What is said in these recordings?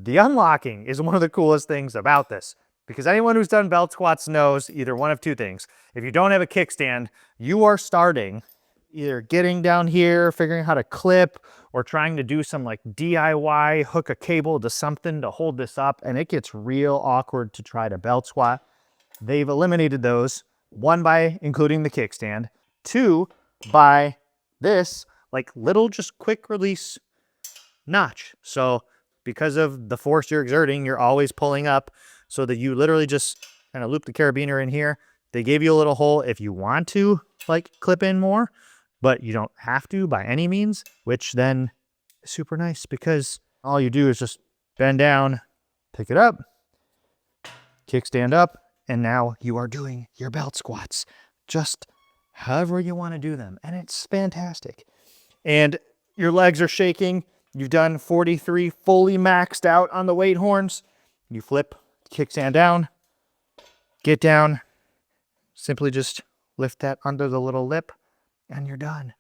The unlocking is one of the coolest things about this, because anyone who's done belt squats knows either one of two things. If you don't have a kickstand, you are starting either getting down here, figuring how to clip, or trying to do some like DIY, hook a cable to something to hold this up, and it gets real awkward to try to belt squat. They've eliminated those, one, by including the kickstand, two, by this like little just quick release notch. So because of the force you're exerting, you're always pulling up, so that you literally just kind of loop the carabiner in here. They gave you a little hole if you want to like clip in more, but you don't have to by any means, which then is super nice because all you do is just bend down, pick it up, kickstand up, and now you are doing your belt squats just however you want to do them. And it's fantastic. And your legs are shaking. You've done 43 fully maxed out on the weight horns. You flip, kickstand down, get down, simply just lift that under the little lip, and you're done.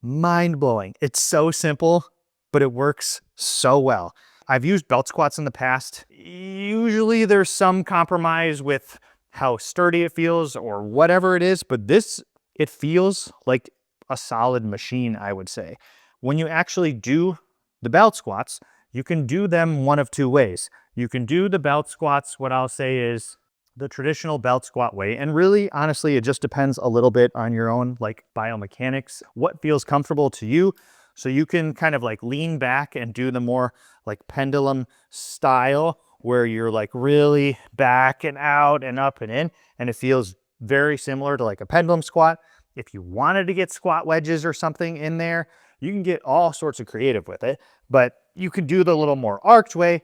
Mind blowing. It's so simple, but it works so well. I've used belt squats in the past. Usually there's some compromise with how sturdy it feels or whatever it is, but this, it feels like a solid machine, I would say. When you actually do the belt squats, you can do them one of two ways. You can do the belt squats, what I'll say is the traditional belt squat way. And really, honestly, it just depends a little bit on your own like biomechanics, what feels comfortable to you. So you can kind of like lean back and do the more like pendulum style where you're like really back and out and up and in, and it feels very similar to like a pendulum squat. If you wanted to get squat wedges or something in there, you can get all sorts of creative with it, but you can do the little more arched way,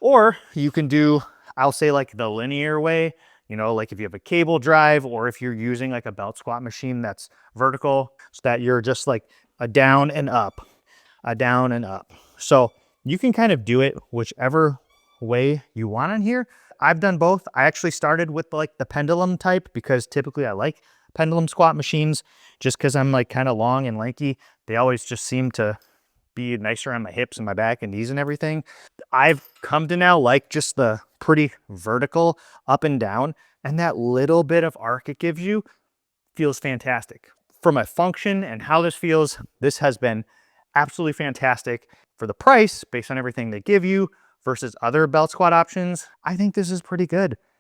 or you can do, I'll say like the linear way, you know, like if you have a cable drive, or if you're using like a belt squat machine that's vertical, so that you're just like a down and up, a down and up. So you can kind of do it whichever way you want in here. I've done both. I actually started with like the pendulum type because typically I like pendulum squat machines just because I'm like kind of long and lanky. They always just seem to be nicer on my hips and my back and knees and everything. I've come to now like just the pretty vertical up and down, and that little bit of arc it gives you feels fantastic. For my function and how this feels, this has been absolutely fantastic. For the price, based on everything they give you versus other belt squat options, I think this is pretty good.